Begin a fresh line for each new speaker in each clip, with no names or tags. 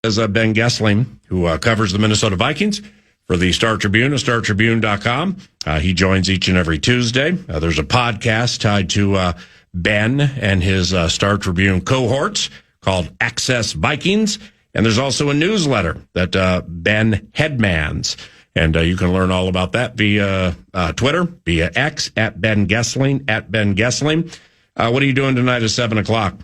As Ben Goessling, who covers the Minnesota Vikings for the Star Tribune, StarTribune.com. He joins each and every Tuesday. There's a podcast tied to Ben and his Star Tribune cohorts called Access Vikings. And there's also a newsletter that Ben headmans. And you can learn all about that via Twitter, via X, at Ben Goessling, What are you doing tonight at 7 o'clock?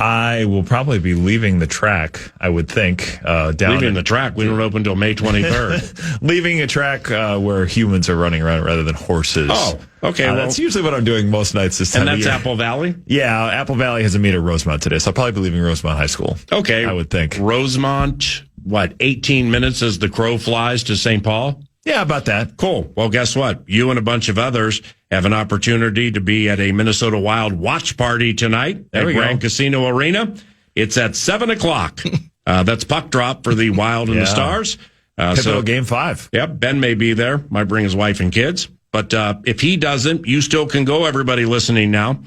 I will probably be leaving the track, I would think.
Leaving the track? We don't open until May 23rd.
Leaving a track where humans are running around rather than horses.
Oh, okay. Well,
that's usually what I'm doing most nights this time
and
of year.
that's Apple Valley?
Yeah, Apple Valley has a meet at Rosemont today, so I'll probably be leaving Rosemont High School.
Okay.
I would think.
Rosemont, 18 minutes as the crow flies to St. Paul?
Yeah, about that.
Cool. Well, guess what? You and a bunch of others have an opportunity to be at a Minnesota Wild watch party tonight at Grand Casino Arena. It's at 7 o'clock. That's puck drop for the Wild and the Stars.
Pivotal Game 5.
Yep, Ben may be there. Might bring his wife and kids. But if he doesn't, you still can go, everybody listening now.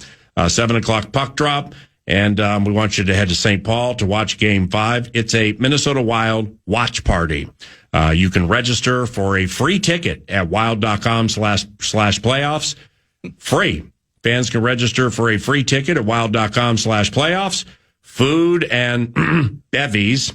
7 o'clock puck drop. And we want you to head to St. Paul to watch Game 5. It's a Minnesota Wild watch party. You can register for a free ticket at wild.com/playoffs. Free. Fans can register for a free ticket at wild.com/playoffs. Food and bevies,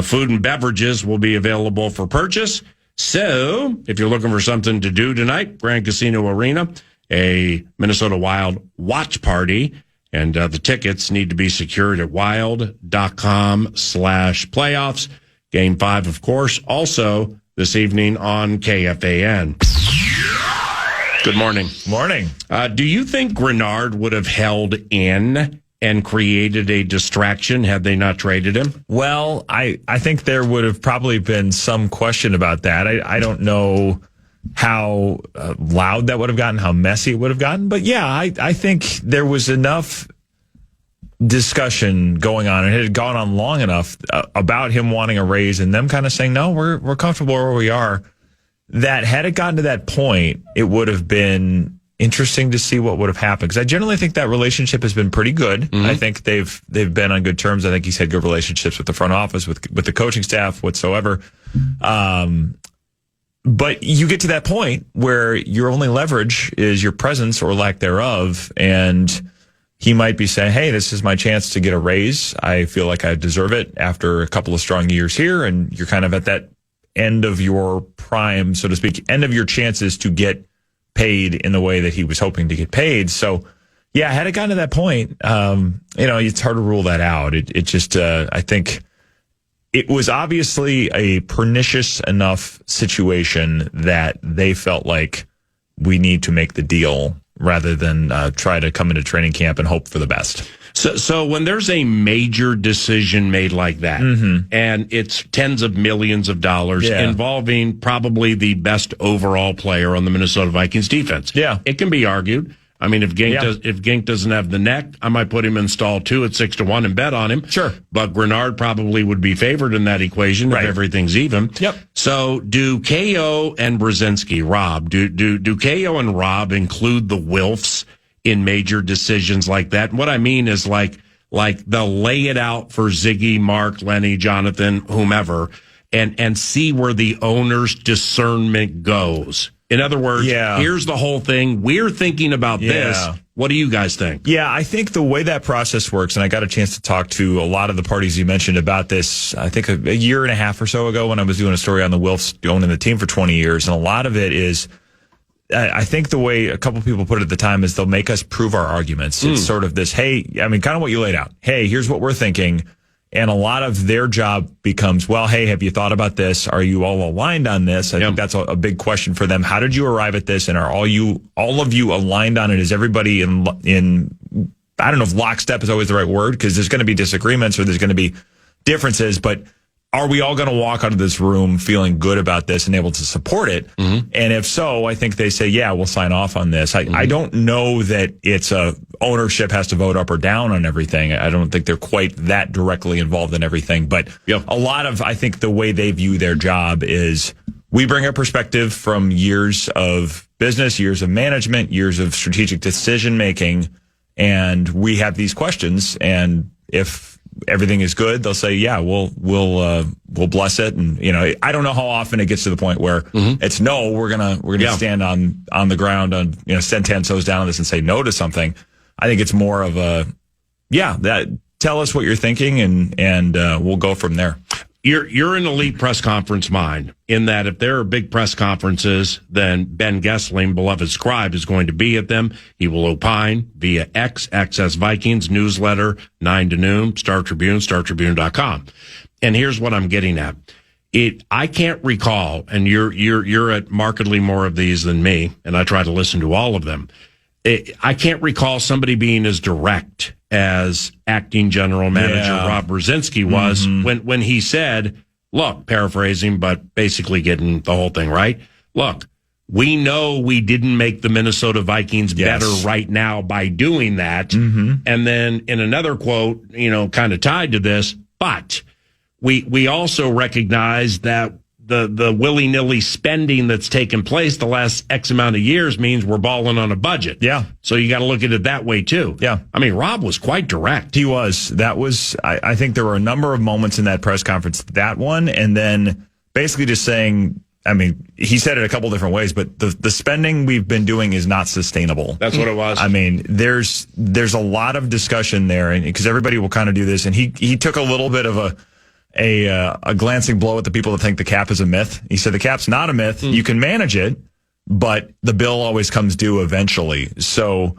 food and beverages will be available for purchase. So if you're looking for something to do tonight, Grand Casino Arena, a Minnesota Wild watch party. And the tickets need to be secured at wild.com/playoffs. Game 5, of course, also this evening on KFAN. Good morning.
Morning.
Do you think Grenard would have held in and created a distraction had they not traded him?
Well, I think there would have probably been some question about that. I don't know how loud that would have gotten, how messy it would have gotten. But yeah, I think there was enough discussion going on, and it had gone on long enough about him wanting a raise and them kind of saying, no, we're comfortable where we are, that had it gotten to that point, it would have been interesting to see what would have happened. Because I generally think that relationship has been pretty good. Mm-hmm. I think they've been on good terms. I think he's had good relationships with the front office, with the coaching staff, whatsoever. But you get to that point where your only leverage is your presence or lack thereof, and he might be saying, hey, this is my chance to get a raise. I feel like I deserve it after a couple of strong years here, and you're kind of at that end of your prime, so to speak, end of your chances to get paid in the way that he was hoping to get paid. So, yeah, had it gotten to that point, it's hard to rule that out. It just, I think it was obviously a pernicious enough situation that they felt like we need to make the deal rather than try to come into training camp and hope for the best.
So when there's a major decision made like that, and it's tens of millions of dollars involving probably the best overall player on the Minnesota Vikings defense, it can be argued. I mean, if Gink doesn't have the neck, I might put him in stall 2 at 6-1 and bet on him.
Sure.
But Grenard probably would be favored in that equation if everything's even.
Yep.
So do KO and Brzezinski, Rob, do KO and Rob include the Wilfs in major decisions like that? And what I mean is like they'll lay it out for Ziggy, Mark, Lenny, Jonathan, whomever, and see where the owner's discernment goes. In other words, here's the whole thing. We're thinking about this. What do you guys think?
Yeah, I think the way that process works, and I got a chance to talk to a lot of the parties you mentioned about this, I think a year and a half or so ago when I was doing a story on the Wilfs owning the team for 20 years. And a lot of it is, I think the way a couple people put it at the time is they'll make us prove our arguments. It's sort of this, hey, I mean, kind of what you laid out. Hey, here's what we're thinking. And a lot of their job becomes, well, hey, have you thought about this? Are you all aligned on this? I think that's a big question for them. How did you arrive at this? And are all of you aligned on it? Is everybody in I don't know if lockstep is always the right word, because there's going to be disagreements or there's going to be differences, but are we all going to walk out of this room feeling good about this and able to support it? Mm-hmm. And if so, I think they say, yeah, we'll sign off on this. I don't know that it's ownership has to vote up or down on everything. I don't think they're quite that directly involved in everything. But a lot of, I think the way they view their job is we bring a perspective from years of business, years of management, years of strategic decision making, and we have these questions. And if everything is good, they'll say, yeah, we'll bless it. And, I don't know how often it gets to the point where it's no, we're going to stand on the ground stand 10 toes down on this and say no to something. I think it's more of a, tell us what you're thinking and we'll go from there.
You're an elite press conference mind in that if there are big press conferences, then Ben Goessling, beloved scribe, is going to be at them. He will opine via XS Vikings newsletter, 9 to noon, Star Tribune, StarTribune.com. And here's what I'm getting at. I can't recall, and you're at markedly more of these than me, and I try to listen to all of them. I can't recall somebody being as direct as acting general manager Rob Brzezinski was when he said, look, paraphrasing, but basically getting the whole thing right. Look, we know we didn't make the Minnesota Vikings better right now by doing that. And then in another quote, kind of tied to this, but we also recognize that the willy-nilly spending that's taken place the last X amount of years means we're balling on a budget.
Yeah.
So you got to look at it that way, too.
Yeah.
I mean, Rob was quite direct.
He was. That was, I think there were a number of moments in that press conference, that one, and then basically just saying, he said it a couple different ways, but the spending we've been doing is not sustainable.
That's what it was.
There's a lot of discussion there, and because everybody will kind of do this, and he took a little bit of a glancing blow at the people that think the cap is a myth. He said the cap's not a myth. You can manage it, but the bill always comes due eventually. So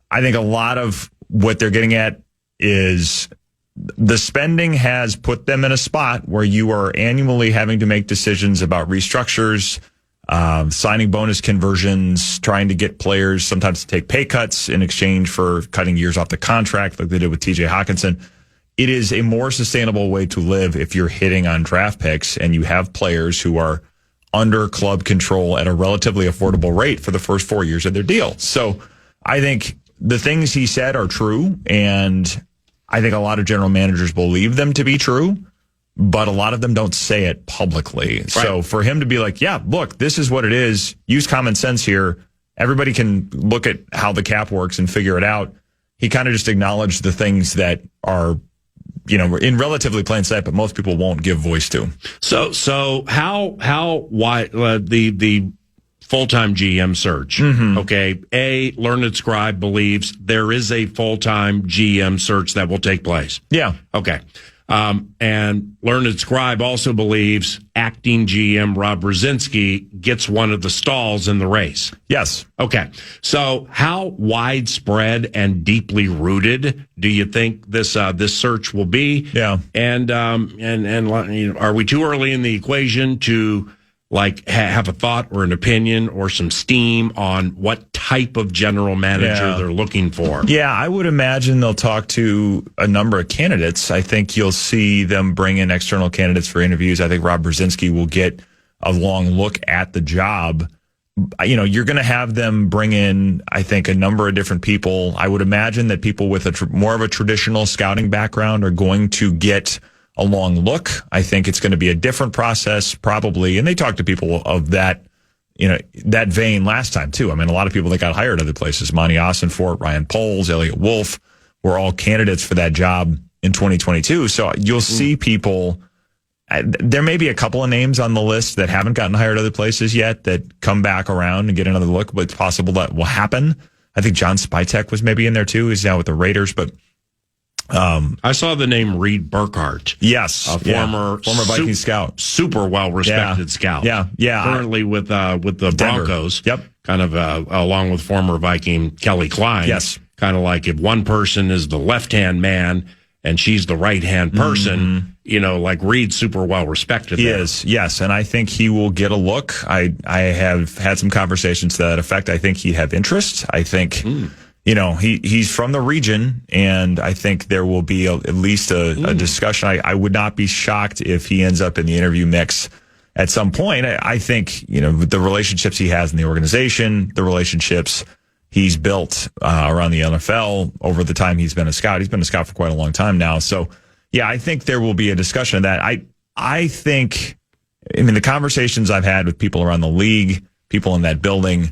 I think a lot of what they're getting at is the spending has put them in a spot where you are annually having to make decisions about restructures, signing bonus conversions, trying to get players sometimes to take pay cuts in exchange for cutting years off the contract like they did with TJ Hawkinson. It is a more sustainable way to live if you're hitting on draft picks and you have players who are under club control at a relatively affordable rate for the first 4 years of their deal. So I think the things he said are true, and I think a lot of general managers believe them to be true, but a lot of them don't say it publicly. Right. So for him to be like, yeah, look, this is what it is. Use common sense here. Everybody can look at how the cap works and figure it out. He kind of just acknowledged the things that are in relatively plain sight, but most people won't give voice to.
So why the full-time GM search? Okay. Learned Scribe believes there is a full-time GM search that will take place.
Yeah.
Okay. And Learned Scribe also believes acting GM Rob Brzezinski gets one of the stalls in the race.
Yes.
Okay. So how widespread and deeply rooted do you think this search will be?
Yeah.
And are we too early in the equation to have a thought or an opinion or some steam on what type of general manager they're looking for?
Yeah, I would imagine they'll talk to a number of candidates. I think you'll see them bring in external candidates for interviews. I think Rob Brzezinski will get a long look at the job. You're going to have them bring in, I think, a number of different people. I would imagine that people with more of a traditional scouting background are going to get a long look. I think it's going to be a different process, probably. And they talked to people of that, that vein last time, too. A lot of people that got hired other places, Monty Ossenfort, Ryan Poles, Elliot Wolf, were all candidates for that job in 2022. So you'll see people. There may be a couple of names on the list that haven't gotten hired other places yet that come back around and get another look, but it's possible that will happen. I think John Spytek was maybe in there, too. He's now with the Raiders, but
I saw the name Reed Burkhardt.
Yes,
a former
Viking scout,
super well respected scout.
Yeah.
Currently with the Broncos.
Yep.
Kind of along with former Viking Kelly Klein.
Yes.
Kind of like if one person is the left hand man and she's the right hand person. Like Reed's super well respected.
He is, yes, and I think he will get a look. I have had some conversations to that effect. I think he'd have interest. I think. He's from the region, and I think there will be at least a discussion. I would not be shocked if he ends up in the interview mix at some point. I think, with the relationships he has in the organization, the relationships he's built around the NFL over the time he's been a scout. He's been a scout for quite a long time now. So, yeah, I think there will be a discussion of that. I think, the conversations I've had with people around the league, people in that building,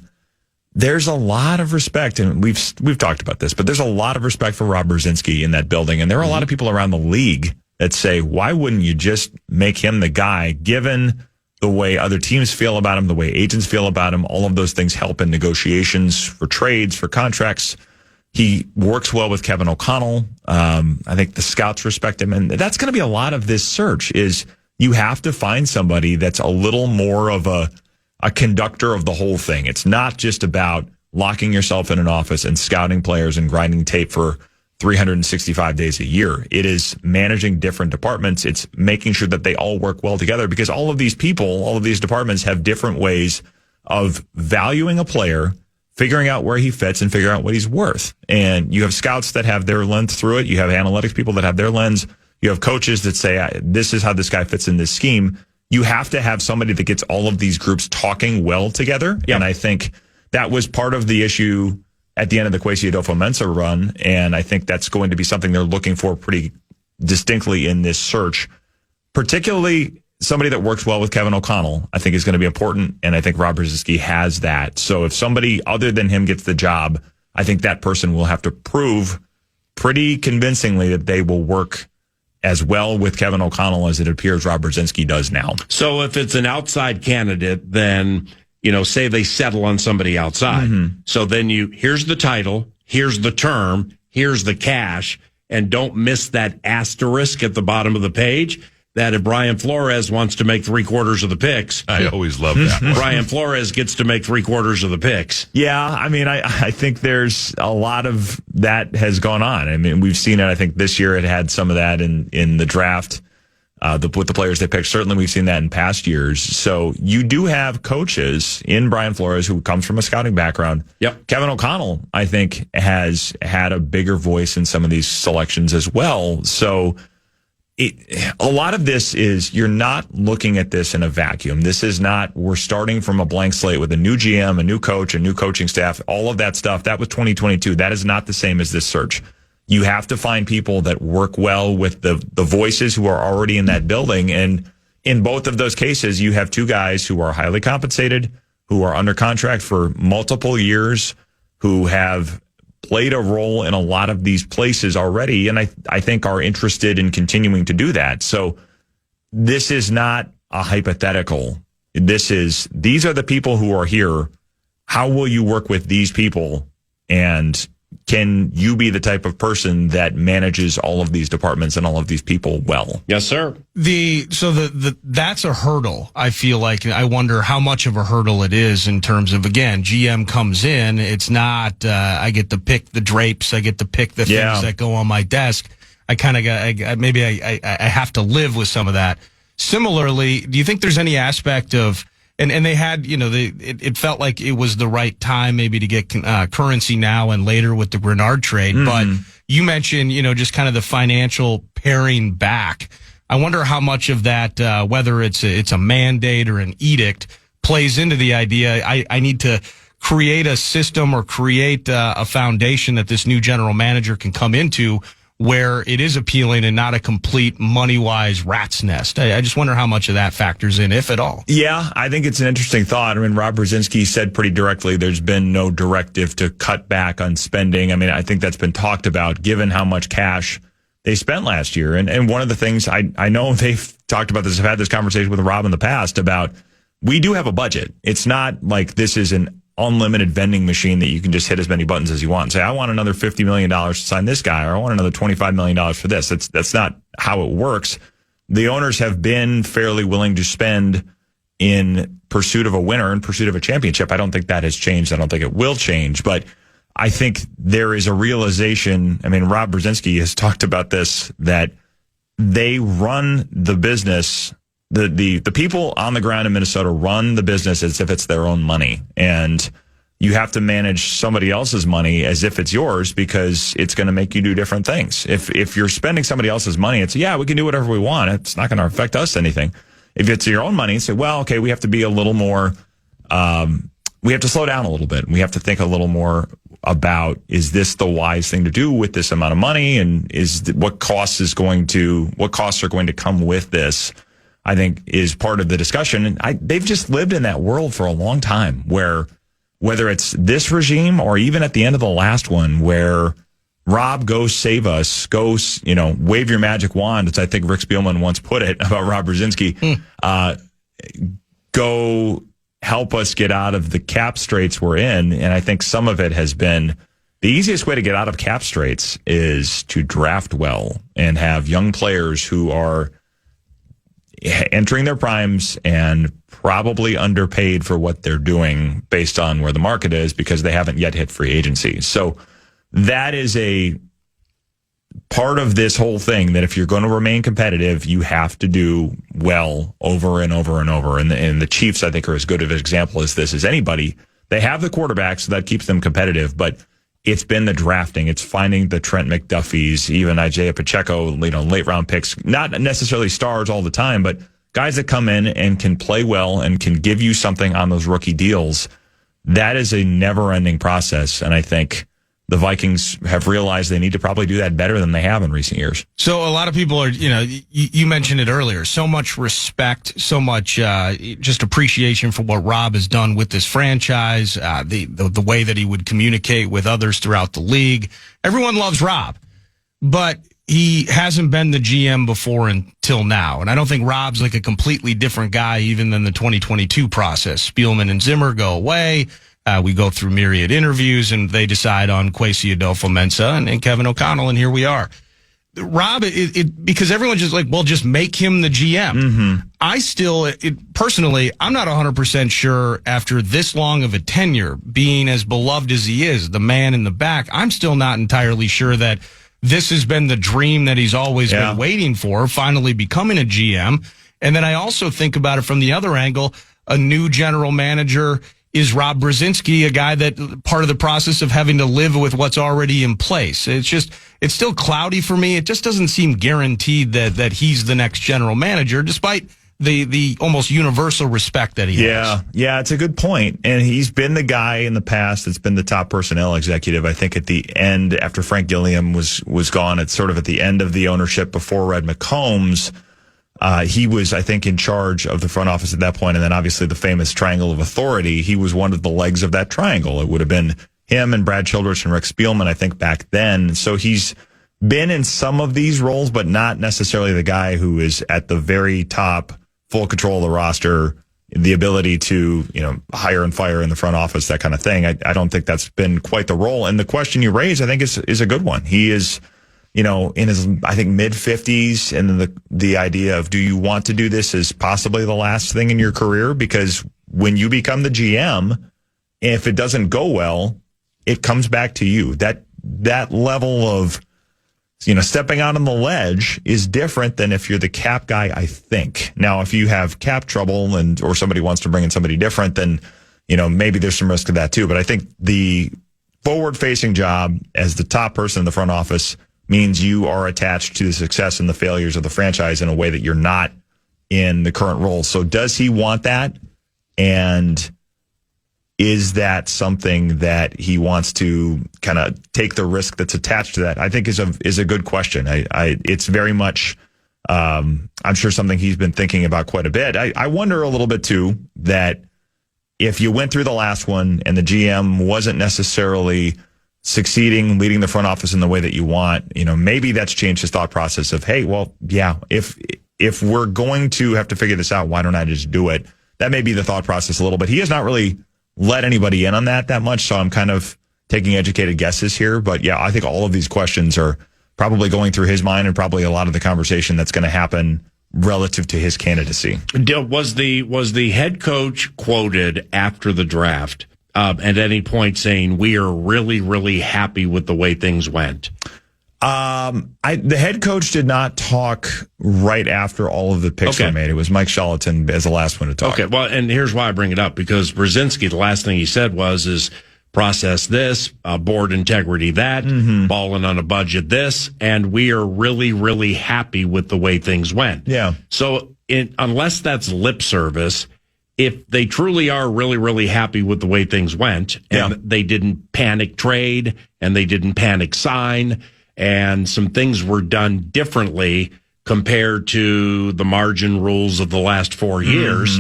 there's a lot of respect, and we've talked about this, but there's a lot of respect for Rob Brzezinski in that building. And there are a lot of people around the league that say, why wouldn't you just make him the guy, given the way other teams feel about him, the way agents feel about him? All of those things help in negotiations for trades, for contracts. He works well with Kevin O'Connell. I think the scouts respect him. And that's going to be a lot of this search is you have to find somebody that's a little more of a conductor of the whole thing. It's not just about locking yourself in an office and scouting players and grinding tape for 365 days a year. It is managing different departments. It's making sure that they all work well together, because all of these people, all of these departments have different ways of valuing a player, figuring out where he fits, and figuring out what he's worth. And you have scouts that have their lens through it. You have analytics people that have their lens. You have coaches that say, this is how this guy fits in this scheme. You have to have somebody that gets all of these groups talking well together. Yep. And I think that was part of the issue at the end of the Kwesi Adolfo-Mensah run. And I think that's going to be something they're looking for pretty distinctly in this search, particularly somebody that works well with Kevin O'Connell, I think is going to be important. And I think Rob Brzezinski has that. So if somebody other than him gets the job, I think that person will have to prove pretty convincingly that they will work as well with Kevin O'Connell as it appears Rob Brzezinski does now.
So if it's an outside candidate, then, say they settle on somebody outside. Mm-hmm. So then here's the title, here's the term, here's the cash, and don't miss that asterisk at the bottom of the page that if Brian Flores wants to make 3/4 of the picks.
I always love that.
Brian Flores gets to make 3/4 of the picks.
Yeah, I mean, I think there's a lot of that has gone on. I mean, we've seen it. I think this year it had some of that in the draft with the players they picked. Certainly we've seen that in past years. So you do have coaches in Brian Flores who comes from a scouting background.
Yep.
Kevin O'Connell, I think, has had a bigger voice in some of these selections as well. So a lot of this is you're not looking at this in a vacuum. This is not, we're starting from a blank slate with a new GM, a new coach, a new coaching staff, all of that stuff. That was 2022. That is not the same as this search. You have to find people that work well with the voices who are already in that building. And in both of those cases, you have two guys who are highly compensated, who are under contract for multiple years, who have played a role in a lot of these places already, and I think are interested in continuing to do that. So this is not a hypothetical. These are the people who are here. How will you work with these people? And can you be the type of person that manages all of these departments and all of these people well?
Yes, sir.
That's a hurdle. I feel like I wonder how much of a hurdle it is in terms of, again, GM comes in. It's not, I get to pick the drapes. I get to pick the things that go on my desk. I kind of got, maybe I have to live with some of that. Similarly, do you think there's any aspect of, and they had, it felt like it was the right time maybe to get Currency now and later with the Grenard trade. Mm-hmm. But you mentioned, just kind of the financial paring back. I wonder how much of that, whether it's a mandate or an edict, plays into the idea. I need to create a system or create a foundation that this new general manager can come into where it is appealing and not a complete money-wise rat's nest. I just wonder how much of that factors in, if at all.
Yeah, I think it's an interesting thought. I mean, Rob Brzezinski said pretty directly there's been no directive to cut back on spending. I mean, I think that's been talked about given how much cash they spent last year. And one of the things I know they've talked about this, I've had this conversation with Rob in the past about, we do have a budget. It's not like this is an unlimited vending machine that you can just hit as many buttons as you want and say, I want another $50 million to sign this guy, or I want another $25 million for this. That's not how it works. The owners have been fairly willing to spend in pursuit of a winner, in pursuit of a championship. I don't think that has changed. I don't think it will change, but I think there is a realization. I mean, Rob Brzezinski has talked about this, that they run the business. The people on the ground in Minnesota run the business as if it's their own money. And you have to manage somebody else's money as if it's yours, because it's going to make you do different things. If you're spending somebody else's money, it's, we can do whatever we want. It's not going to affect us anything. If it's your own money, say, well, okay, we have to be a little more, we have to slow down a little bit. We have to think a little more about, is this the wise thing to do with this amount of money? And what costs are going to come with this? I think is part of the discussion. And they've just lived in that world for a long time where whether it's this regime or even at the end of the last one where Rob, go save us, go, wave your magic wand, as I think Rick Spielman once put it about Rob Brzezinski, go help us get out of the cap straits we're in. And I think some of it has been the easiest way to get out of cap straits is to draft well and have young players who are entering their primes and probably underpaid for what they're doing based on where the market is because they haven't yet hit free agency. So that is a part of this whole thing that if you're going to remain competitive, you have to do well over and over and over. And the Chiefs, I think, are as good of an example as this as anybody. They have the quarterback, so that keeps them competitive, but it's been the drafting. It's finding the Trent McDuffies, even Isaiah Pacheco, late round picks, not necessarily stars all the time, but guys that come in and can play well and can give you something on those rookie deals. That is a never ending process. And I think the Vikings have realized they need to probably do that better than they have in recent years.
So a lot of people are, you mentioned it earlier, so much respect, so much just appreciation for what Rob has done with this franchise, the way that he would communicate with others throughout the league. Everyone loves Rob, but he hasn't been the GM before until now. And I don't think Rob's like a completely different guy even than the 2022 process. Spielman and Zimmer go away. We go through myriad interviews, and they decide on Kwesi Adolfo-Mensah and Kevin O'Connell, and here we are. Rob, because everyone's just like, well, just make him the GM. Mm-hmm. I still, personally, I'm not 100% sure after this long of a tenure, being as beloved as he is, the man in the back, I'm still not entirely sure that this has been the dream that he's always been waiting for, finally becoming a GM. And then I also think about it from the other angle, a new general manager. Is Rob Brzezinski a guy that part of the process of having to live with what's already in place? It's still cloudy for me. It just doesn't seem guaranteed that he's the next general manager, despite the almost universal respect that he has.
Yeah, it's a good point. And he's been the guy in the past that's been the top personnel executive. I think at the end, after Frank Gilliam was gone, it's sort of at the end of the ownership before Red McCombs. He was, I think, in charge of the front office at that point, and then obviously the famous triangle of authority. He was one of the legs of that triangle. It would have been him and Brad Childress and Rick Spielman, I think, back then. So he's been in some of these roles, but not necessarily the guy who is at the very top, full control of the roster, the ability to, hire and fire in the front office, that kind of thing. I don't think that's been quite the role. And the question you raise, I think, is a good one. He is, in his, I think, mid-50s, and the idea of, do you want to do this as possibly the last thing in your career? Because when you become the GM, if it doesn't go well, it comes back to you. That level of, stepping out on the ledge is different than if you're the cap guy, I think. Now, if you have cap trouble or somebody wants to bring in somebody different, then, maybe there's some risk to that too. But I think the forward-facing job as the top person in the front office means you are attached to the success and the failures of the franchise in a way that you're not in the current role. So does he want that? And is that something that he wants to kind of take the risk that's attached to that? I think is a good question. It's very much, I'm sure, something he's been thinking about quite a bit. I wonder a little bit too that if you went through the last one and the GM wasn't necessarily succeeding, leading the front office in the way that you want, maybe that's changed his thought process of, hey, well, yeah, if we're going to have to figure this out, why don't I just do it? That may be the thought process a little bit. He has not really let anybody in on that much, so I'm kind of taking educated guesses here. But yeah, I think all of these questions are probably going through his mind, and probably a lot of the conversation that's going to happen relative to his candidacy.
Was the head coach quoted after the draft at any point saying, we are really, really happy with the way things went?
The head coach did not talk right after all of the picks were made. It was Mike Charlatan as the last one to talk.
Okay, well, and here's why I bring it up, because Brzezinski, the last thing he said is process this, board integrity that, balling on a budget this, and we are really, really happy with the way things went.
Yeah.
So unless that's lip service, if they truly are really, really happy with the way things went, and they didn't panic trade, and they didn't panic sign, and some things were done differently compared to the margin rules of the last 4 years,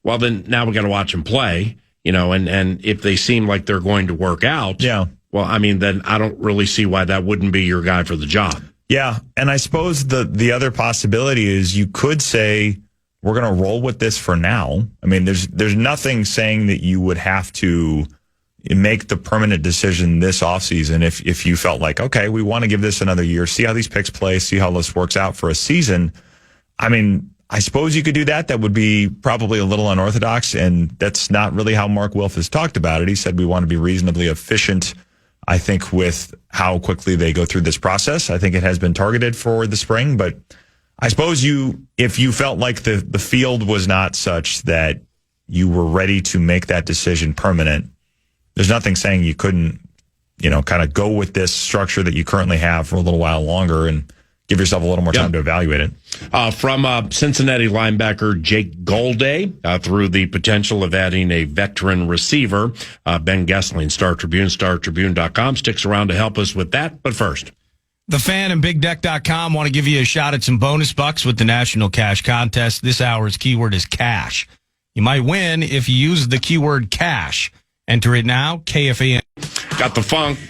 well, then now we got to watch them play. and if they seem like they're going to work out, well, I mean, then I don't really see why that wouldn't be your guy for the job.
Yeah, and I suppose the other possibility is you could say we're going to roll with this for now. I mean, there's nothing saying that you would have to make the permanent decision this offseason if you felt like, okay, we want to give this another year, see how these picks play, see how this works out for a season. I mean, I suppose you could do that. That would be probably a little unorthodox, and that's not really how Mark Wilf has talked about it. He said we want to be reasonably efficient, I think, with how quickly they go through this process. I think it has been targeted for the spring, but I suppose if you felt like the field was not such that you were ready to make that decision permanent, there's nothing saying you couldn't, kind of go with this structure that you currently have for a little while longer and give yourself a little more time to evaluate it.
From Cincinnati linebacker Jake Golday, through the potential of adding a veteran receiver, Ben Goessling, Star Tribune, StarTribune.com, sticks around to help us with that. But first,
The Fan and BigDeck.com want to give you a shot at some bonus bucks with the National Cash Contest. This hour's keyword is cash. You might win if you use the keyword cash. Enter it now, KFAN.
Got the funk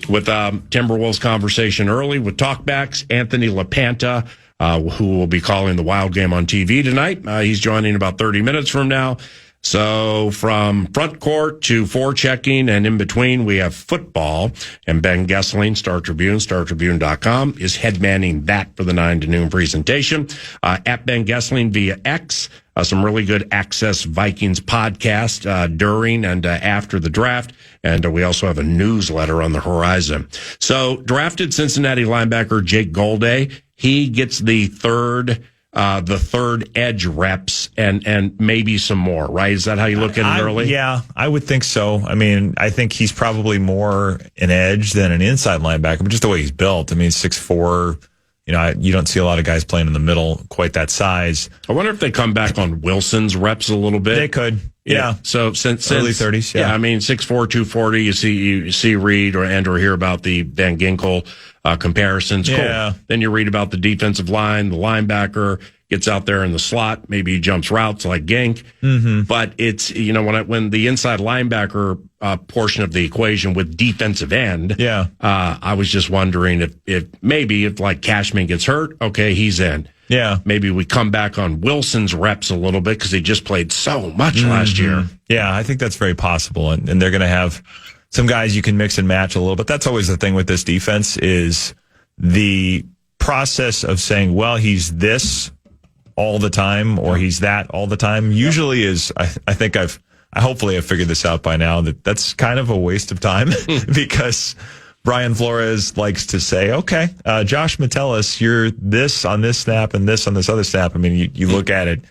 with Timberwolves conversation early with talkbacks. Anthony LaPanta, who will be calling the Wild game on TV tonight. He's joining about 30 minutes from now. So from front court to forechecking and in between, we have football. And Ben Goessling, Star Tribune, StarTribune.com, is headmanning that for the 9 to noon presentation. At Ben Goessling via X, some really good Access Vikings podcast during and after the draft. And we also have a newsletter on the horizon. So drafted Cincinnati linebacker Jake Golday. He gets the third edge reps and maybe some more, right? Is that how you look at it early?
Yeah, I would think so. I mean, I think he's probably more an edge than an inside linebacker, but just the way he's built. I mean, 6'4", you don't see a lot of guys playing in the middle quite that size.
I wonder if they come back on Wilson's reps a little bit.
They could. Yeah.
So since
early 30s. Yeah.
I mean, 6'4", 240, you see read or hear about the Van Ginkel comparisons.
Yeah.
Cool. Then you read about the defensive line, the linebacker gets out there in the slot. Maybe he jumps routes like Gink. Mm-hmm. But it's, when the inside linebacker portion of the equation with defensive end, I was just wondering if like Cashman gets hurt, okay, he's in.
Yeah.
Maybe we come back on Wilson's reps a little bit because he just played so much last year.
Yeah, I think that's very possible. And they're going to have some guys you can mix and match a little bit. That's always the thing with this defense is the process of saying, well, he's this all the time or he's that all the time usually is, I think hopefully I've figured this out by now that's kind of a waste of time because Brian Flores likes to say, okay, Josh Metellus, you're this on this snap and this on this other snap. I mean, you look at it,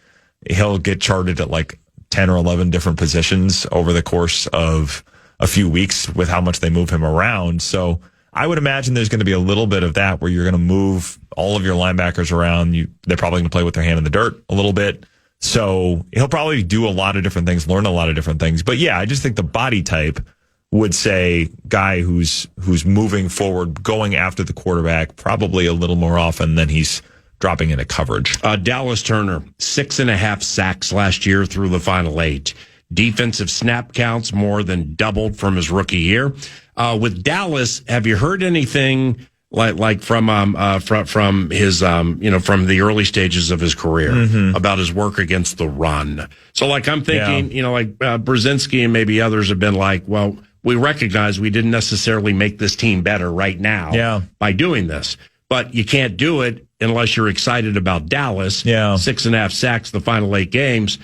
he'll get charted at like 10 or 11 different positions over the course of a few weeks with how much they move him around. So I would imagine there's going to be a little bit of that where you're going to move all of your linebackers around. They're probably going to play with their hand in the dirt a little bit. So he'll probably do a lot of different things, learn a lot of different things. But yeah, I just think the body type would say guy who's moving forward, going after the quarterback probably a little more often than he's dropping into coverage.
Dallas Turner, 6.5 sacks last year through the final 8. Defensive snap counts more than doubled from his rookie year. With Dallas, have you heard anything like from his from the early stages of his career about his work against the run? So like I'm thinking, Brzezinski and maybe others have been like, well, we recognize we didn't necessarily make this team better right now by doing this, but you can't do it unless you're excited about Dallas.
Yeah.
6.5 sacks the final 8 games.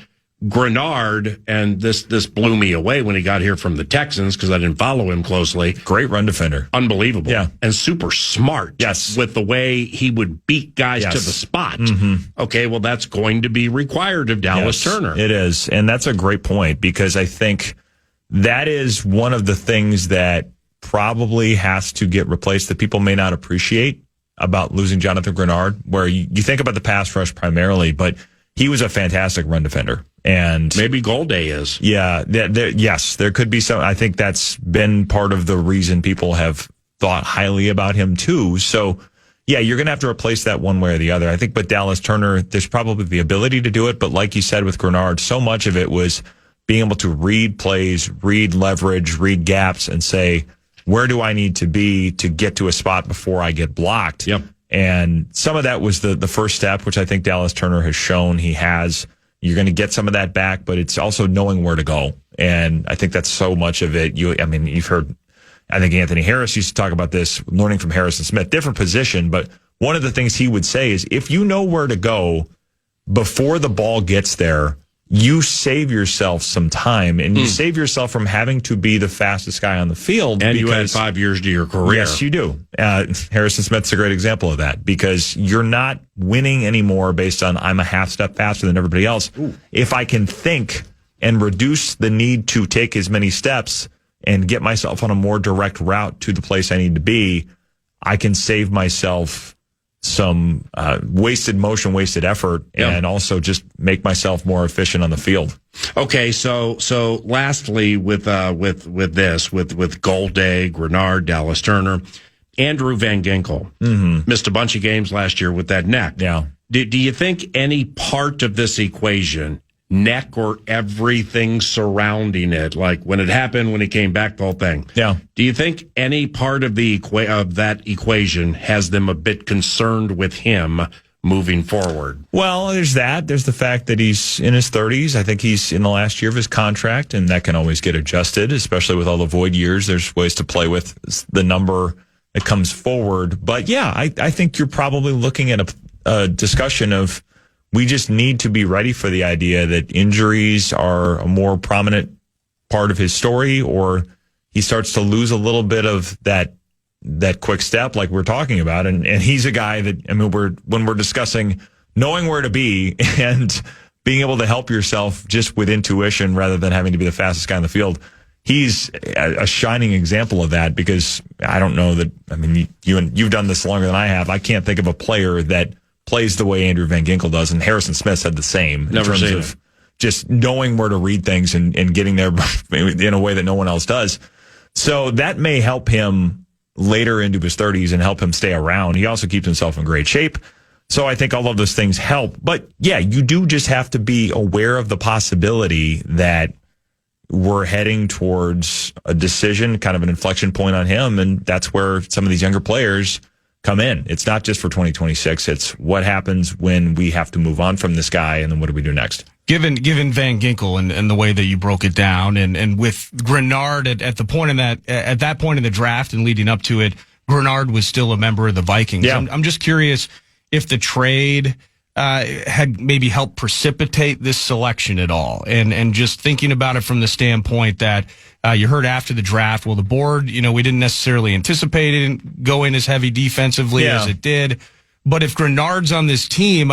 Grenard, and this blew me away when he got here from the Texans because I didn't follow him closely.
Great run defender.
Unbelievable.
Yeah.
And super smart.
Yes.
With the way he would beat guys to the spot. Mm-hmm. Okay, well, that's going to be required of Dallas Turner.
It is. And that's a great point because I think that is one of the things that probably has to get replaced that people may not appreciate about losing Jonathan Grenard, where you think about the pass rush primarily, but he was a fantastic run defender. And
maybe Golday is.
Yeah. Yes, there could be some. I think that's been part of the reason people have thought highly about him too. So yeah, you're going to have to replace that one way or the other. I think with Dallas Turner, there's probably the ability to do it. But like you said with Grenard, so much of it was being able to read plays, read leverage, read gaps, and say, where do I need to be to get to a spot before I get blocked?
Yep.
And some of that was the first step, which I think Dallas Turner has shown he has. You're going to get some of that back, but it's also knowing where to go. And I think that's so much of it. You've heard, I think Anthony Harris used to talk about this, learning from Harrison Smith, different position, but one of the things he would say is if you know where to go before the ball gets there, you save yourself some time, and you save yourself from having to be the fastest guy on the field.
And you add 5 years to your career.
Yes, you do. Harrison Smith's a great example of that, because you're not winning anymore based on I'm a half step faster than everybody else. Ooh. If I can think and reduce the need to take as many steps and get myself on a more direct route to the place I need to be, I can save myself some wasted motion, wasted effort, and also just make myself more efficient on the field.
Okay, so lastly with Golday, Grenard, Dallas Turner, Andrew Van Ginkel missed a bunch of games last year with that neck.
Yeah.
Do you think any part of this equation, neck or everything surrounding it, like when it happened, when he came back, the whole thing.
Yeah.
Do you think any part of that equation has them a bit concerned with him moving forward?
Well, there's that. There's the fact that he's in his 30s. I think he's in the last year of his contract, and that can always get adjusted, especially with all the void years. There's ways to play with the number that comes forward. But yeah, I think you're probably looking at a discussion of, we just need to be ready for the idea that injuries are a more prominent part of his story, or he starts to lose a little bit of that quick step like we're talking about. And he's a guy that, when we're discussing knowing where to be and being able to help yourself just with intuition rather than having to be the fastest guy on the field, he's a shining example of that, because I don't know that, you've done this longer than I have. I can't think of a player that plays the way Andrew Van Ginkel does, and Harrison Smith said the same in terms of just knowing where to read things and getting there in a way that no one else does. So that may help him later into his 30s and help him stay around. He also keeps himself in great shape. So I think all of those things help. But yeah, you do just have to be aware of the possibility that we're heading towards a decision, kind of an inflection point on him, and that's where some of these younger players come in. It's not just for 2026. It's what happens when we have to move on from this guy, and then what do we do next?
Given Van Ginkel and the way that you broke it down, and with Grenard at that point in the draft and leading up to it, Grenard was still a member of the Vikings.
Yeah.
I'm just curious if the trade had maybe helped precipitate this selection at all, and just thinking about it from the standpoint that you heard after the draft, well, the board, we didn't necessarily anticipate it going as heavy defensively as it did. But if Grenard's on this team,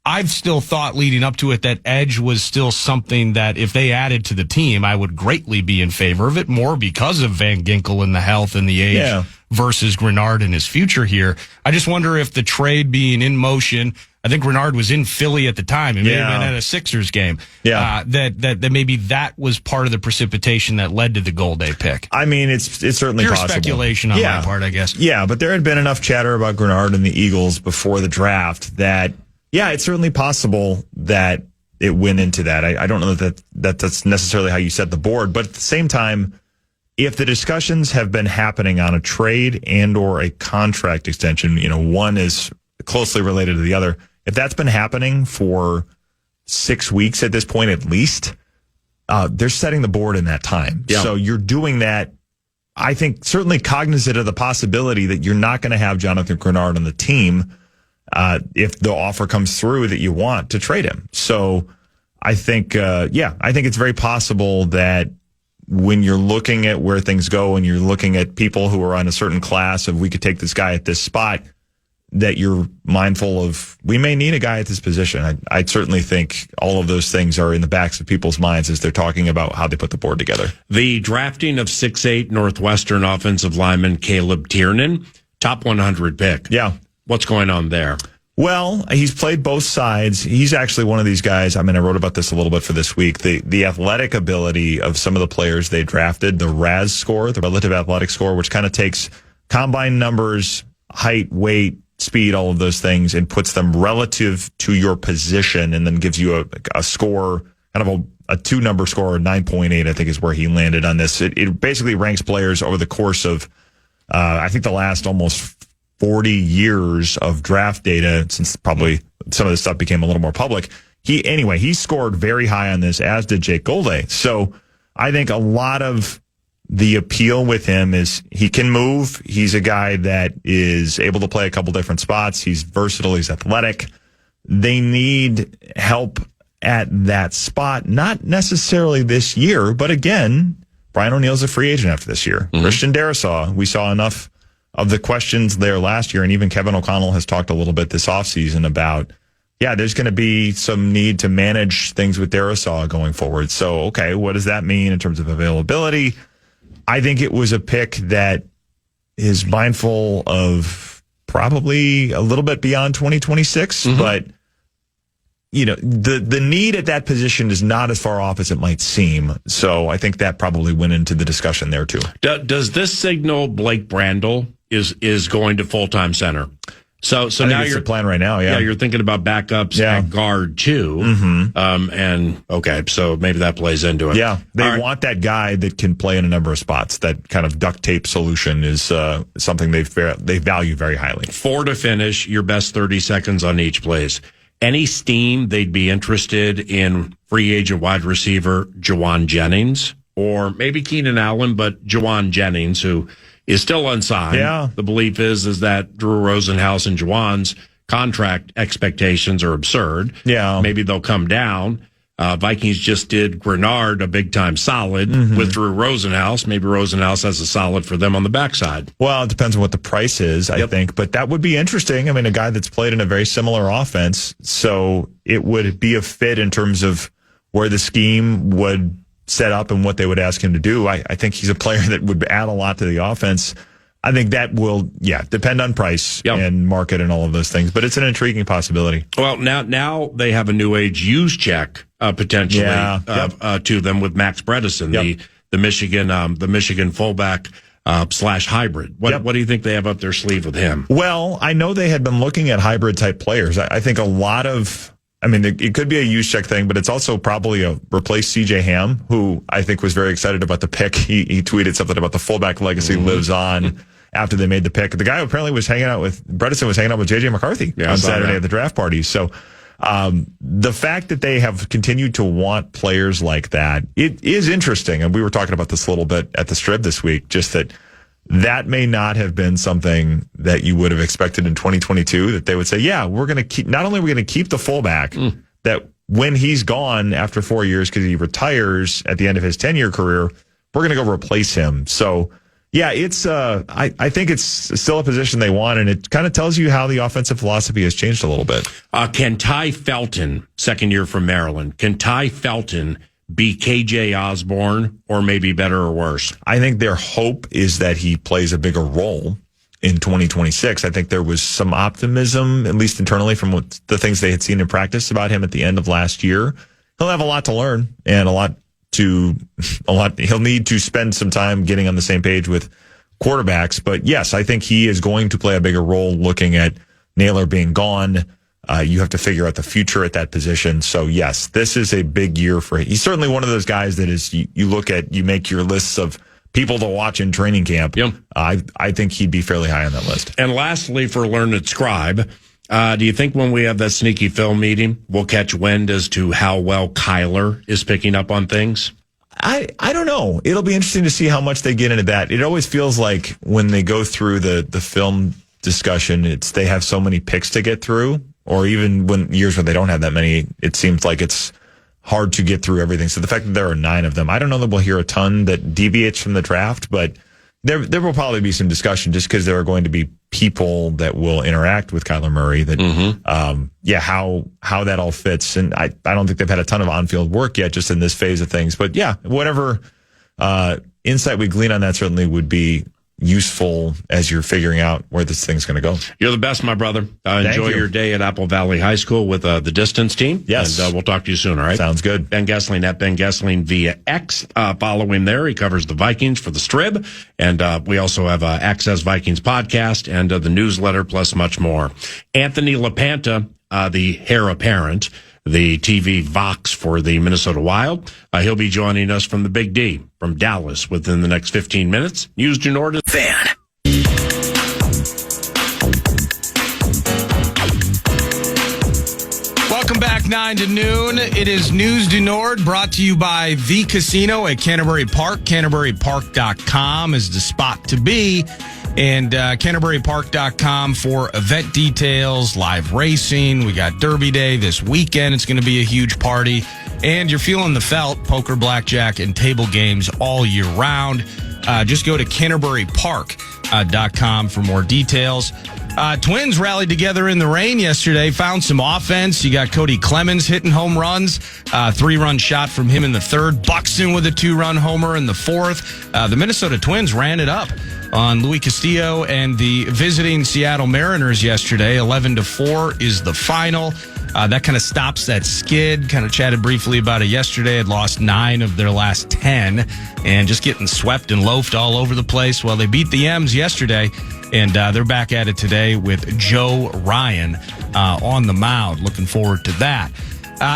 I've still thought leading up to it that edge was still something that if they added to the team, I would greatly be in favor of it, more because of Van Ginkel and the health and the age versus Grenard and his future here. I just wonder if the trade being in motion, I think Grenard was in Philly at the time. He may have been at a Sixers game. Yeah. That maybe that was part of the precipitation that led to the Golday pick.
It's certainly
pure
possible.
Speculation on my part, I guess.
Yeah, but there had been enough chatter about Grenard and the Eagles before the draft that, it's certainly possible that it went into that. I don't know that's necessarily how you set the board, but at the same time, if the discussions have been happening on a trade and or a contract extension, one is closely related to the other. If that's been happening for 6 weeks at this point, at least, they're setting the board in that time. Yeah. So you're doing that, I think, certainly cognizant of the possibility that you're not going to have Jonathan Grenard on the team if the offer comes through that you want to trade him. So I think, I think it's very possible that when you're looking at where things go and you're looking at people who are on a certain class of we could take this guy at this spot, that you're mindful of, we may need a guy at this position. I certainly think all of those things are in the backs of people's minds as they're talking about how they put the board together.
The drafting of 6'8" Northwestern offensive lineman Caleb Tiernan, top 100 pick.
Yeah.
What's going on there?
Well, he's played both sides. He's actually one of these guys. I wrote about this a little bit for this week. The athletic ability of some of the players they drafted, the RAS score, the relative athletic score, which kind of takes combine numbers, height, weight, speed, all of those things, and puts them relative to your position, and then gives you a score, kind of a 2-number score, 9.8, I think is where he landed on this. It basically ranks players over the course of, I think the last almost 40 years of draft data, since probably some of this stuff became a little more public. He scored very high on this, as did Jake Golday. So I think a lot of the appeal with him is he can move. He's a guy that is able to play a couple different spots. He's versatile. He's athletic. They need help at that spot, not necessarily this year, but again, Brian O'Neill's a free agent after this year. Mm-hmm. Christian Darrisaw, we saw enough of the questions there last year, and even Kevin O'Connell has talked a little bit this offseason about, there's going to be some need to manage things with Darrisaw going forward. So, okay, what does that mean in terms of availability? I think it was a pick that is mindful of probably a little bit beyond 2026, mm-hmm. but the need at that position is not as far off as it might seem. So I think that probably went into the discussion there too.
Does this signal Blake Brandel is going to full-time center? So now you're
the plan right now. Yeah,
you're thinking about backups at guard too. Mm-hmm. And okay, so maybe that plays into it.
Yeah, they want that guy that can play in a number of spots. That kind of duct tape solution is something they value very highly.
4 to finish. Your best 30 seconds on each, please. Any steam they'd be interested in free agent wide receiver Jawan Jennings, or maybe Keenan Allen, but Jawan Jennings, who is still unsigned. Yeah. The belief is that Drew Rosenhaus and Jawan's contract expectations are absurd. Yeah. Maybe they'll come down. Vikings just did Grenard a big-time solid with Drew Rosenhaus. Maybe Rosenhaus has a solid for them on the backside.
Well, it depends on what the price is, I think. But that would be interesting. I mean, a guy that's played in a very similar offense. So it would be a fit in terms of where the scheme would set up and what they would ask him to do. I think he's a player that would add a lot to the offense. I think that will, depend on price and market and all of those things. But it's an intriguing possibility.
Well, now they have a new age use check potentially to them with Max Bredesen, the Michigan fullback / hybrid. What do you think they have up their sleeve with him?
Well, I know they had been looking at hybrid type players. I think a lot of. I mean, it could be a use check thing, but it's also probably a replace CJ Ham, who I think was very excited about the pick. He tweeted something about the fullback legacy lives on after they made the pick. The guy apparently was hanging out with Bredesen was hanging out with JJ McCarthy on Saturday at the draft party. So the fact that they have continued to want players like that, it is interesting. And we were talking about this a little bit at the Strib this week, just that may not have been something that you would have expected in 2022, that they would say, we're going to keep, not only are we going to keep the fullback, that when he's gone after 4 years because he retires at the end of his 10-year career, we're going to go replace him. So, it's I think it's still a position they want, and it kind of tells you how the offensive philosophy has changed a little bit.
Can Ty Felton, second year from Maryland, can Ty Felton be KJ Osborne, or maybe better or worse?
I think their hope is that he plays a bigger role in 2026. I think there was some optimism, at least internally, from the things they had seen in practice about him at the end of last year. He'll have a lot to learn and a lot. He'll need to spend some time getting on the same page with quarterbacks. But yes, I think he is going to play a bigger role looking at Naylor being gone. You have to figure out the future at that position. So yes, this is a big year for him. He's certainly one of those guys that is, you look at, you make your lists of people to watch in training camp. Yep. I think he'd be fairly high on that list.
And lastly, for Learned Scribe, do you think when we have that sneaky film meeting, we'll catch wind as to how well Kyler is picking up on things?
I don't know. It'll be interesting to see how much they get into that. It always feels like when they go through the film discussion, they have so many picks to get through. Or even when years when they don't have that many, it seems like it's hard to get through everything. So the fact that there are 9 of them, I don't know that we'll hear a ton that deviates from the draft, but there will probably be some discussion just because there are going to be people that will interact with Kyler Murray that, how that all fits. And I don't think they've had a ton of on-field work yet just in this phase of things. But whatever insight we glean on that certainly would be useful as you're figuring out where this thing's going to go.
You're the best, my brother. Enjoy your day at Apple Valley High School with the distance team.
Yes.
And we'll talk to you soon, all right?
Sounds good.
Ben Goessling at Ben Goessling via X. Follow him there. He covers the Vikings for the Strib. And we also have Access Vikings podcast and the newsletter, plus much more. Anthony LaPanta, the heir apparent, the TV Vox for the Minnesota Wild. He'll be joining us from the Big D from Dallas within the next 15 minutes. News du Nord fan.
Welcome back, 9 to noon. It is News du Nord, brought to you by The Casino at Canterbury Park. CanterburyPark.com is the spot to be. And CanterburyPark.com for event details, live racing. We got Derby Day this weekend. It's going to be a huge party. And you're feeling the felt, poker, blackjack, and table games all year round. Just go to CanterburyPark.com for more details. Twins rallied together in the rain yesterday, found some offense. You got Cody Clemens hitting home runs, 3-run shot from him in the third, Buxton with a 2-run homer in the fourth. The Minnesota Twins ran it up on Luis Castillo and the visiting Seattle Mariners yesterday. 11-4 is the final. That kind of stops that skid. Kind of chatted briefly about it yesterday. Had lost 9 of their last 10 and just getting swept and loafed all over the place. Well, they beat the M's yesterday, and they're back at it today with Joe Ryan on the mound. Looking forward to that.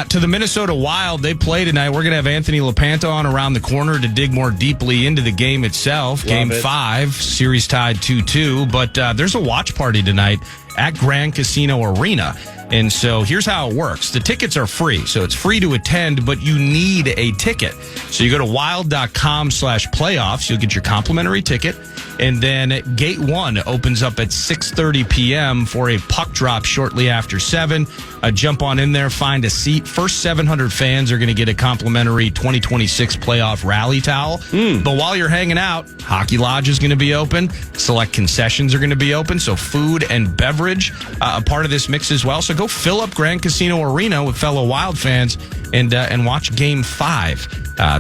To the Minnesota Wild, they play tonight. We're going to have Anthony LaPanta on around the corner to dig more deeply into the game itself. Game 5, series tied 2-2. But there's a watch party tonight at Grand Casino Arena. And so here's how it works. The tickets are free, so it's free to attend, but you need a ticket. So you go to wild.com/playoffs. You'll get your complimentary ticket. And then Gate 1 opens up at 6:30 p.m. for a puck drop shortly after 7. Jump on in there, find a seat. First 700 fans are going to get a complimentary 2026 playoff rally towel. But while you're hanging out, Hockey Lodge is going to be open. Select concessions are going to be open. So food and beverage, a part of this mix as well. So go fill up Grand Casino Arena with fellow Wild fans and watch Game 5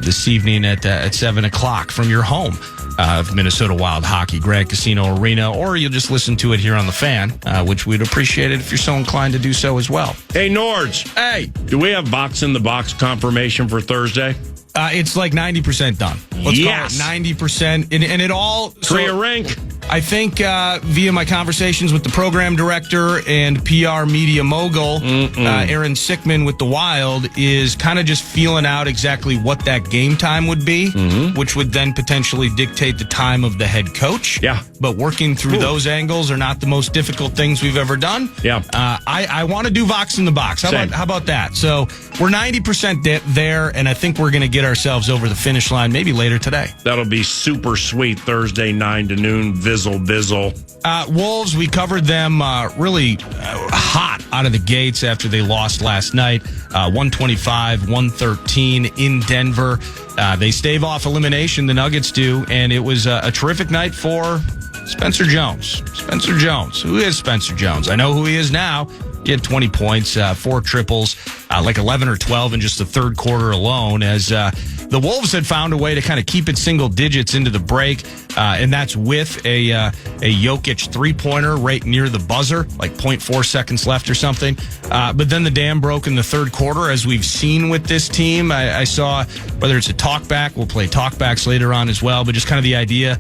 this evening at 7 o'clock from your home of Minnesota Wild hockey, Grand Casino Arena, or you'll just listen to it here on the Fan, which we'd appreciate it if you're so inclined to do so as well.
Hey, Nords.
Hey.
Do we have Box in the Box confirmation for Thursday?
It's like 90% done. Let's call it 90%. And it all...
Tria rank.
I think via my conversations with the program director and PR media mogul, Aaron Sickman with the Wild, is kind of just feeling out exactly what that game time would be, which would then potentially dictate the time of the head coach.
Yeah.
But working through those angles are not the most difficult things we've ever done.
Yeah.
I want to do Vox in the Box. How about that? So we're 90% there, and I think we're going to get ourselves over the finish line maybe later today.
That'll be super sweet. Thursday, 9 to noon. Bizzle.
Wolves, we covered them really hot out of the gates after they lost last night. 125-113 in Denver. They stave off elimination, the Nuggets do, and it was a terrific night for Spencer Jones. Spencer Jones. Who is Spencer Jones? I know who he is now. He had 20 points, 4 triples, like 11 or 12 in just the third quarter alone, as the Wolves had found a way to kind of keep it single digits into the break, and that's with a Jokic three-pointer right near the buzzer, like 0.4 seconds left or something. But then the dam broke in the third quarter, as we've seen with this team. I saw, whether it's a talkback, we'll play talkbacks later on as well, but just kind of the idea.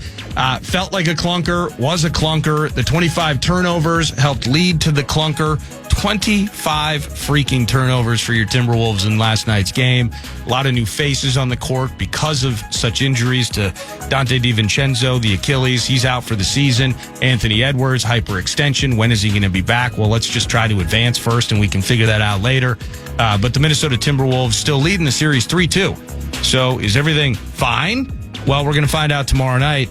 Felt like a clunker, was a clunker. The 25 turnovers helped lead to the clunker. 25 freaking turnovers for your Timberwolves in last night's game. A lot of new faces on the court because of such injuries to Dante DiVincenzo, the Achilles. He's out for the season. Anthony Edwards, hyperextension. When is he going to be back? Well, let's just try to advance first, and we can figure that out later. But the Minnesota Timberwolves still leading the series 3-2. So is everything fine? Well, we're going to find out tomorrow night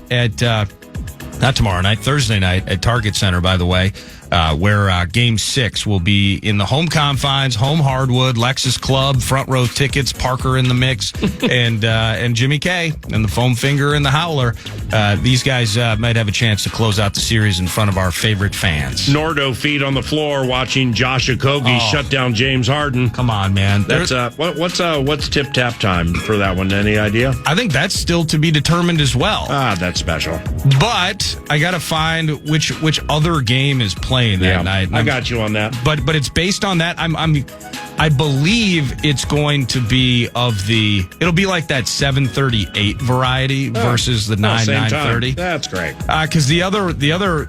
Thursday night at Target Center, by the way, where Game 6 will be in the home confines, home hardwood, Lexus Club, front row tickets, Parker in the mix, and Jimmy K and the Foam Finger and the Howler. These guys might have a chance to close out the series in front of our favorite fans.
Nordo feet on the floor watching Josh Okogie shut down James Harden.
Come on, man.
That's what's tip tap time for that one? Any idea?
I think that's still to be determined as well.
That's special.
But I got to find which other game is playing that night.
I got you on that.
But it's based on that. I believe it's going to be it'll be like that 7:38 variety versus the 9:30.
That's great.
Because the other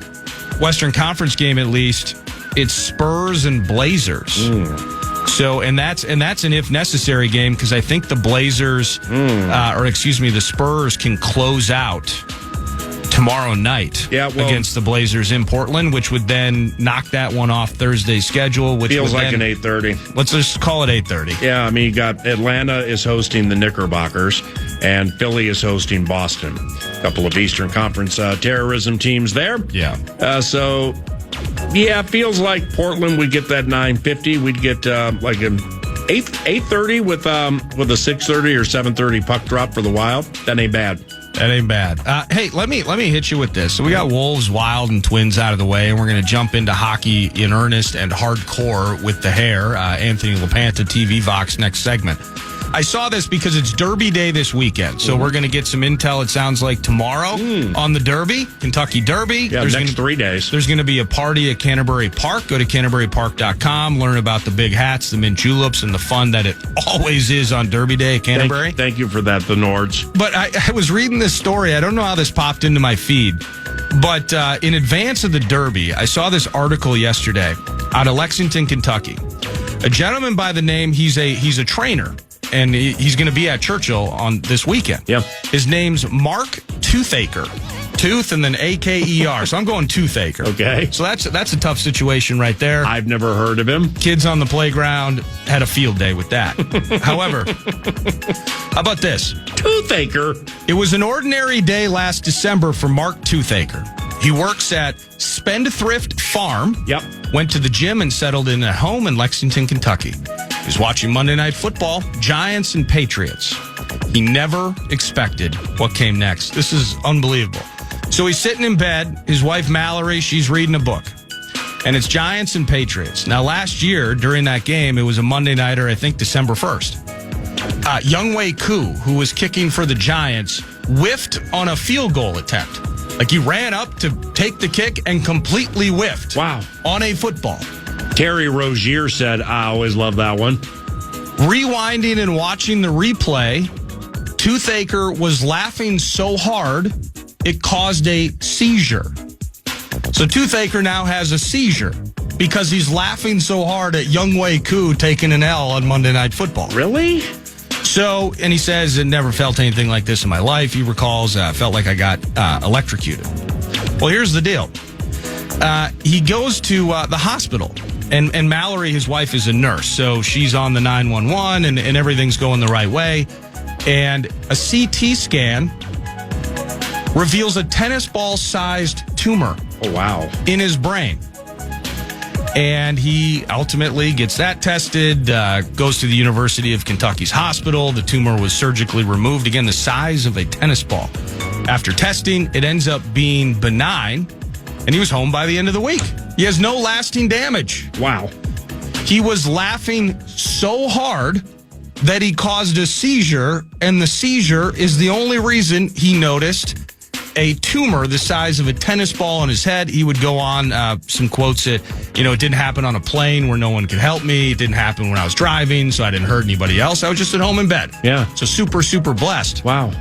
Western Conference game, at least, it's Spurs and Blazers. So, and that's an if necessary game because I think the Blazers, the Spurs can close out tomorrow night against the Blazers in Portland, which would then knock that one off Thursday's schedule. Which
feels like an 8:30.
Let's just call it 8:30.
Yeah, I mean, you got Atlanta is hosting the Knickerbockers, and Philly is hosting Boston. A couple of Eastern Conference terrorism teams there.
Yeah.
It feels like Portland would get that 9:50. We'd get like an 8:30 with a 6:30 or 7:30 puck drop for the Wild. That ain't bad.
That ain't bad. Hey, let me hit you with this. So we got Wolves, Wild, and Twins out of the way, and we're going to jump into hockey in earnest and hardcore with the hair. Anthony LaPanta, TV Vox, next segment. I saw this because it's Derby Day this weekend, so we're going to get some intel, it sounds like, tomorrow on the Derby, Kentucky Derby.
Yeah, next 3 days.
There's going to be a party at Canterbury Park. Go to canterburypark.com, learn about the big hats, the mint juleps, and the fun that it always is on Derby Day at Canterbury.
Thank you for that, the Nords.
But I was reading this story. I don't know how this popped into my feed, but in advance of the Derby, I saw this article yesterday out of Lexington, Kentucky. A gentleman by the name, he's a trainer. And he's going to be at Churchill on this weekend.
Yeah.
His name's Mark Toothaker. Tooth and then Aker. So I'm going Toothaker.
Okay.
So that's a tough situation right there.
I've never heard of him.
Kids on the playground had a field day with that. However, how about this?
Toothaker.
It was an ordinary day last December for Mark Toothaker. He works at Spendthrift Farm.
Yep.
Went to the gym and settled in a home in Lexington, Kentucky. He's watching Monday Night Football, Giants and Patriots. He never expected what came next. This is unbelievable. So he's sitting in bed. His wife, Mallory, she's reading a book. And it's Giants and Patriots. Now, last year, during that game, it was a Monday nighter, I think December 1st. Younghoe Koo, who was kicking for the Giants, whiffed on a field goal attempt. Like he ran up to take the kick and completely whiffed.
Wow.
On a football.
Terry Rozier said, I always love that one.
Rewinding and watching the replay, Toothaker was laughing so hard, it caused a seizure. So Toothaker now has a seizure because he's laughing so hard at Younghoe Koo taking an L on Monday Night Football.
Really?
So, and he says, I never felt anything like this in my life. He recalls, felt like I got electrocuted. Well, here's the deal. He goes to the hospital. And Mallory, his wife, is a nurse, so she's on the 911, and everything's going the right way. And a CT scan reveals a tennis ball-sized tumor.
Oh, wow.
In his brain. And he ultimately gets that tested, goes to the University of Kentucky's hospital. The tumor was surgically removed, again, the size of a tennis ball. After testing, it ends up being benign, and he was home by the end of the week. He has no lasting damage.
Wow.
He was laughing so hard that he caused a seizure, and the seizure is the only reason he noticed a tumor the size of a tennis ball on his head. He would go on some quotes that, it didn't happen on a plane where no one could help me. It didn't happen when I was driving, so I didn't hurt anybody else. I was just at home in bed.
Yeah.
So super, super blessed.
Wow.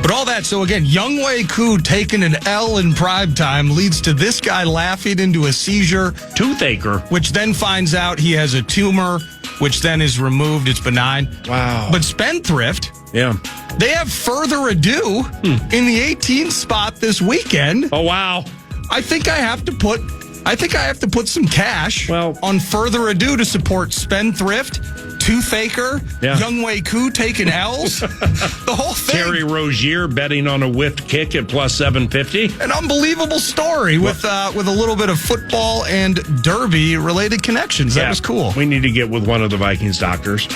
But all that, so again, Younghoe Koo taking an L in prime time leads to this guy laughing into a seizure.
Toothaker.
Which then finds out he has a tumor, which then is removed. It's benign.
Wow.
But Spendthrift,
yeah,
they have Further Ado in the 18th spot this weekend.
Oh, wow.
I think I have to put some cash on Further Ado to support Spendthrift, Toothaker, Younghoe Koo taking L's. The whole thing.
Terry Rozier betting on a whiffed kick at plus 750.
An unbelievable story with a little bit of football and Derby related connections. That was cool.
We need to get with one of the Vikings doctors.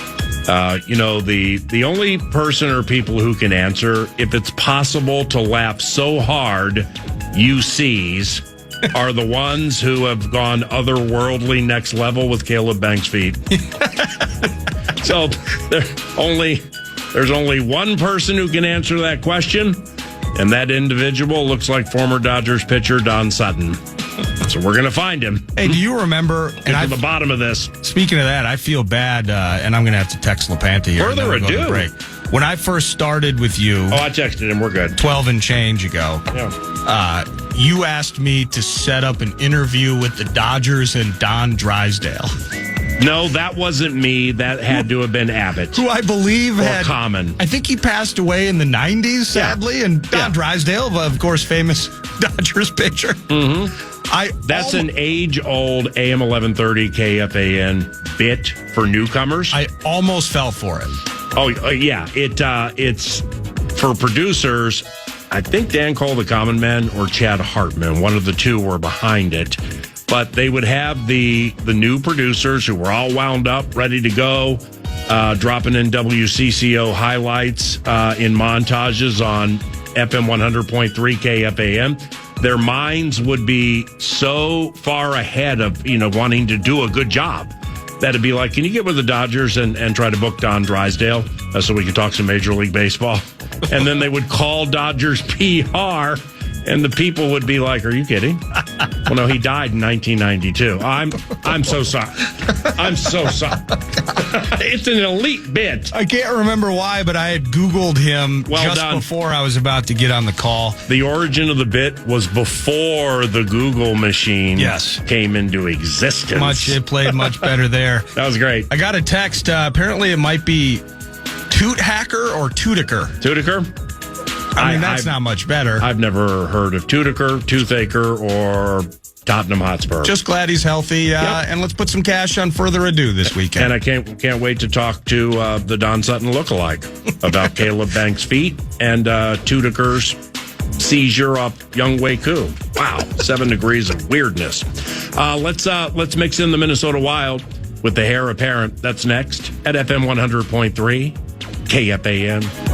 The only person or people who can answer if it's possible to laugh so hard you seize are the ones who have gone otherworldly next level with Caleb Banks' feet. So there's only one person who can answer that question, and that individual looks like former Dodgers pitcher Don Sutton. So we're going to find him.
Hey, do you remember?
Get to the bottom of this.
Speaking of that, I feel bad, and I'm going to have to text LaPanta here.
Further ado.
When I first started with you...
Oh, I texted him. We're good.
12 and change ago.
Yeah.
You asked me to set up an interview with the Dodgers and Don Drysdale.
No, that wasn't me. That had to have been Abbott.
Who I believe had
Common.
I think he passed away in the 90s, sadly. And Don Drysdale, of course, famous Dodgers pitcher.
Mm-hmm. That's an age-old AM 1130 KFAN bit for newcomers.
I almost fell for it.
Oh, yeah. It's for producers. I think Dan Cole, the Common Man, or Chad Hartman. One of the two were behind it. But they would have the new producers who were all wound up, ready to go, dropping in WCCO highlights in montages on FM 100.3 KFAN. Their minds would be so far ahead of, wanting to do a good job. That'd be like, can you get with the Dodgers and try to book Don Drysdale so we can talk some Major League Baseball? And then they would call Dodgers PR, and the people would be like, are you kidding? Well, no, he died in 1992. I'm so sorry. I'm so sorry. It's an elite bit.
I can't remember why, but I had Googled him before I was about to get on the call.
The origin of the bit was before the Google machine came into existence.
It played much better there.
That was great.
I got a text. Apparently, it might be Toot Hacker or Tootaker.
Tootaker?
I mean, that's not much better.
I've never heard of Tootaker, Toothaker, or Tottenham Hotspur.
Just glad he's healthy, and let's put some cash on Further Ado this weekend.
And I can't wait to talk to the Don Sutton lookalike about Caleb Banks' feet and Tootaker's seizure off Young Wei Koo. Wow, 7 degrees of weirdness. Let's mix in the Minnesota Wild with the Heir Apparent. That's next at FM 100.3 KFAN.